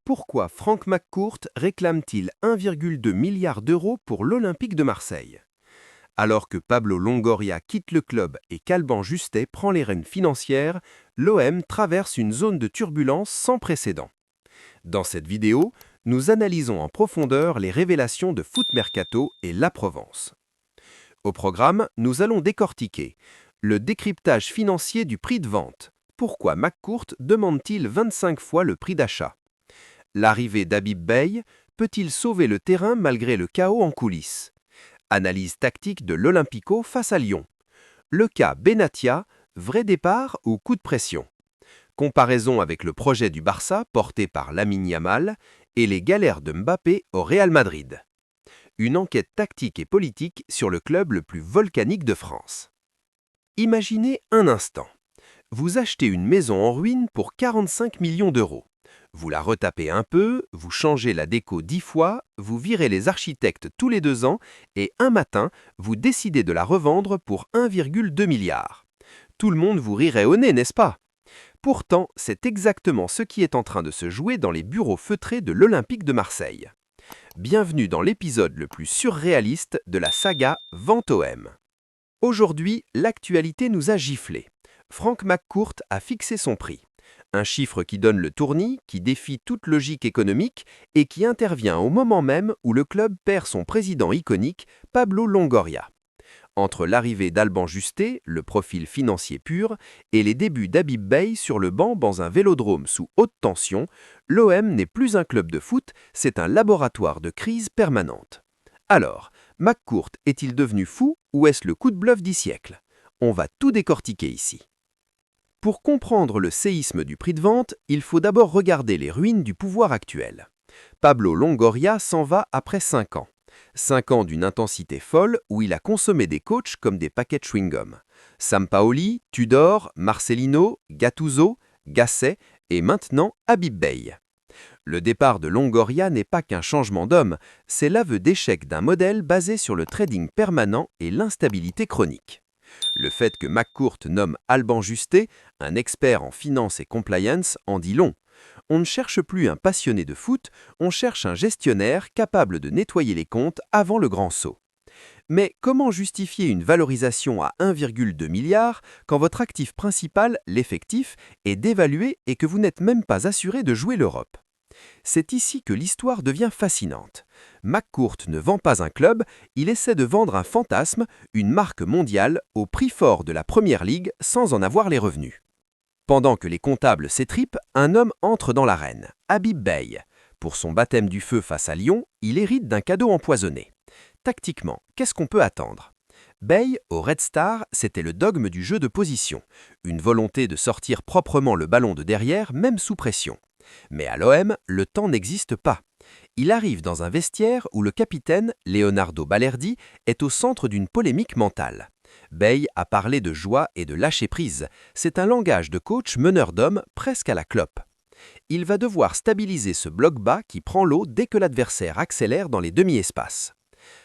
Pourquoi Frank McCourt réclame-t-il 1,2 milliard d'euros pour l'Olympique de Marseille? Alors que Pablo Longoria quitte le club et qu'Alban Justet prend les rênes financières, l'OM traverse une zone de turbulence sans précédent. Dans cette vidéo, nous analysons en profondeur les révélations de Foot Mercato et La Provence. Au programme, nous allons décortiquer le décryptage financier du prix de vente. Pourquoi McCourt demande-t-il 25 fois le prix d'achat? L'arrivée d'Habib Beye peut-il sauver le terrain malgré le chaos en coulisses? Analyse tactique de l'Olympico face à Lyon. Le cas Benatia, vrai départ ou coup de pression? Comparaison avec le projet du Barça porté par Lamine Yamal et les galères de Mbappé au Real Madrid. Une enquête tactique et politique sur le club le plus volcanique de France. Imaginez un instant. Vous achetez une maison en ruine pour 45 millions d'euros. Vous la retapez un peu, vous changez la déco 10 fois, vous virez les architectes tous les 2 ans et un matin, vous décidez de la revendre pour 1,2 milliard. Tout le monde vous rirait au nez, n'est-ce pas? Pourtant, c'est exactement ce qui est en train de se jouer dans les bureaux feutrés de l'Olympique de Marseille. Bienvenue dans l'épisode le plus surréaliste de la saga Vente OM. Aujourd'hui, l'actualité nous a giflé. Frank McCourt a fixé son prix. Un chiffre qui donne le tournis, qui défie toute logique économique et qui intervient au moment même où le club perd son président iconique, Pablo Longoria. Entre l'arrivée d'Alban Justet, le profil financier pur, et les débuts d'Habib Beye sur le banc dans un vélodrome sous haute tension, l'OM n'est plus un club de foot, c'est un laboratoire de crise permanente. Alors, McCourt est-il devenu fou ou est-ce le coup de bluff du siècle? On va tout décortiquer ici. Pour comprendre le séisme du prix de vente, il faut d'abord regarder les ruines du pouvoir actuel. Pablo Longoria s'en va après 5 ans. 5 ans d'une intensité folle où il a consommé des coachs comme des paquets de chewing-gum. Sampaoli, Tudor, Marcelino, Gattuso, Gasset et maintenant Habib Beye. Le départ de Longoria n'est pas qu'un changement d'homme, c'est l'aveu d'échec d'un modèle basé sur le trading permanent et l'instabilité chronique. Le fait que McCourt nomme Alban Justet, un expert en finance et compliance, en dit long. On ne cherche plus un passionné de foot, on cherche un gestionnaire capable de nettoyer les comptes avant le grand saut. Mais comment justifier une valorisation à 1,2 milliard quand votre actif principal, l'effectif, est dévalué et que vous n'êtes même pas assuré de jouer l'Europe? C'est ici que l'histoire devient fascinante. McCourt ne vend pas un club, il essaie de vendre un fantasme, une marque mondiale, au prix fort de la Première Ligue sans en avoir les revenus. Pendant que les comptables s'étripent, un homme entre dans l'arène, Habib Beye. Pour son baptême du feu face à Lyon, il hérite d'un cadeau empoisonné. Tactiquement, qu'est-ce qu'on peut attendre? Beye, au Red Star, c'était le dogme du jeu de position, une volonté de sortir proprement le ballon de derrière, même sous pression. Mais à l'OM, le temps n'existe pas. Il arrive dans un vestiaire où le capitaine, Leonardo Balerdi, est au centre d'une polémique mentale. Beye a parlé de joie et de lâcher-prise. C'est un langage de coach meneur d'hommes presque à la clope. Il va devoir stabiliser ce bloc bas qui prend l'eau dès que l'adversaire accélère dans les demi-espaces.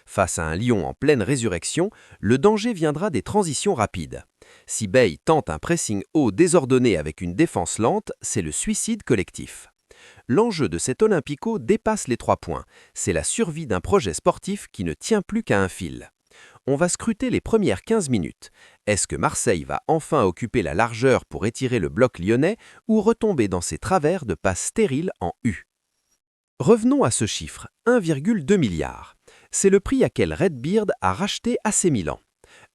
Face à un Lyon en pleine résurrection, le danger viendra des transitions rapides. Si Beye tente un pressing haut désordonné avec une défense lente, c'est le suicide collectif. L'enjeu de cet Olympico dépasse les 3 points. C'est la survie d'un projet sportif qui ne tient plus qu'à un fil. On va scruter les premières 15 minutes. Est-ce que Marseille va enfin occuper la largeur pour étirer le bloc lyonnais ou retomber dans ses travers de passes stériles en U? Revenons à ce chiffre, 1,2 milliard. C'est le prix à quel Redbeard a racheté AC Milan.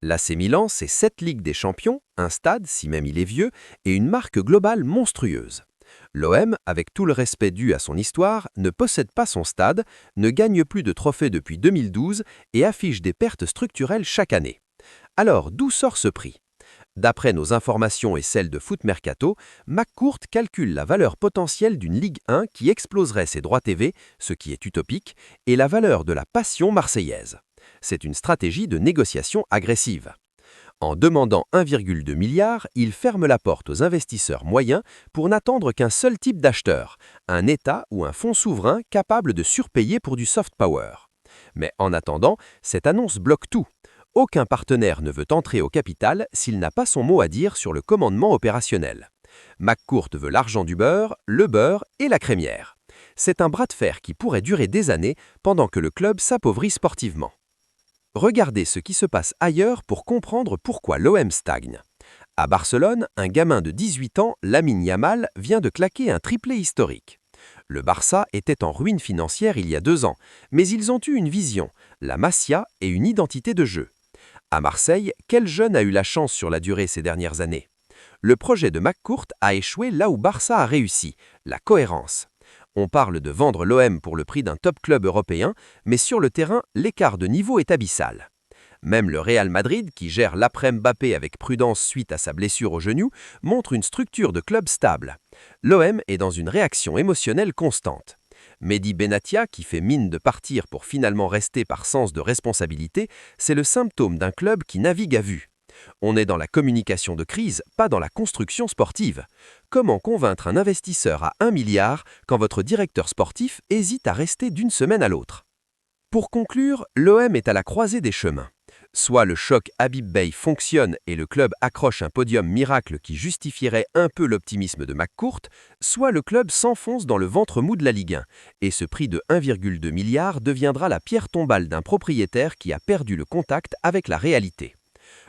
L'AC Milan, c'est 7 Ligues des Champions, un stade, si même il est vieux, et une marque globale monstrueuse. L'OM, avec tout le respect dû à son histoire, ne possède pas son stade, ne gagne plus de trophées depuis 2012 et affiche des pertes structurelles chaque année. Alors, d'où sort ce prix? D'après nos informations et celles de Foot Mercato, McCourt calcule la valeur potentielle d'une Ligue 1 qui exploserait ses droits TV, ce qui est utopique, et la valeur de la passion marseillaise. C'est une stratégie de négociation agressive. En demandant 1,2 milliard, il ferme la porte aux investisseurs moyens pour n'attendre qu'un seul type d'acheteur, un État ou un fonds souverain capable de surpayer pour du soft power. Mais en attendant, cette annonce bloque tout. Aucun partenaire ne veut entrer au capital s'il n'a pas son mot à dire sur le commandement opérationnel. McCourt veut l'argent du beurre, le beurre et la crémière. C'est un bras de fer qui pourrait durer des années pendant que le club s'appauvrit sportivement. Regardez ce qui se passe ailleurs pour comprendre pourquoi l'OM stagne. À Barcelone, un gamin de 18 ans, Lamine Yamal, vient de claquer un triplé historique. Le Barça était en ruine financière il y a 2 ans, mais ils ont eu une vision, la Masia et une identité de jeu. À Marseille, quel jeune a eu la chance sur la durée ces dernières années? Le projet de McCourt a échoué là où Barça a réussi, la cohérence. On parle de vendre l'OM pour le prix d'un top club européen, mais sur le terrain, l'écart de niveau est abyssal. Même le Real Madrid, qui gère l'après-Mbappé avec prudence suite à sa blessure au genou, montre une structure de club stable. L'OM est dans une réaction émotionnelle constante. Mehdi Benatia, qui fait mine de partir pour finalement rester par sens de responsabilité, c'est le symptôme d'un club qui navigue à vue. On est dans la communication de crise, pas dans la construction sportive. Comment convaincre un investisseur à 1 milliard quand votre directeur sportif hésite à rester d'une semaine à l'autre? Pour conclure, l'OM est à la croisée des chemins. Soit le choc Habib Beye fonctionne et le club accroche un podium miracle qui justifierait un peu l'optimisme de McCourt, soit le club s'enfonce dans le ventre mou de la Ligue 1, et ce prix de 1,2 milliard deviendra la pierre tombale d'un propriétaire qui a perdu le contact avec la réalité.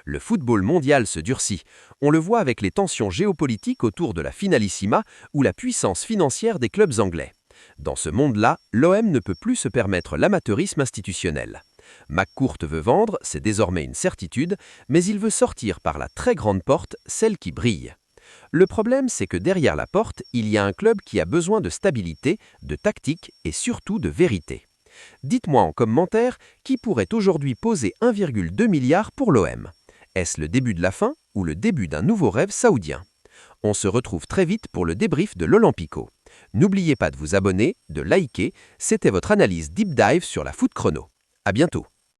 Le football mondial se durcit. On le voit avec les tensions géopolitiques autour de la finalissima ou la puissance financière des clubs anglais. Dans ce monde-là, l'OM ne peut plus se permettre l'amateurisme institutionnel. McCourt veut vendre, c'est désormais une certitude, mais il veut sortir par la très grande porte, celle qui brille. Le problème, c'est que derrière la porte, il y a un club qui a besoin de stabilité, de tactique et surtout de vérité. Dites-moi en commentaire qui pourrait aujourd'hui poser 1,2 milliard pour l'OM. Est-ce le début de la fin ou le début d'un nouveau rêve saoudien? On se retrouve très vite pour le débrief de l'Olympico. N'oubliez pas de vous abonner, de liker, c'était votre analyse Deep Dive sur la Foot Chrono. À bientôt.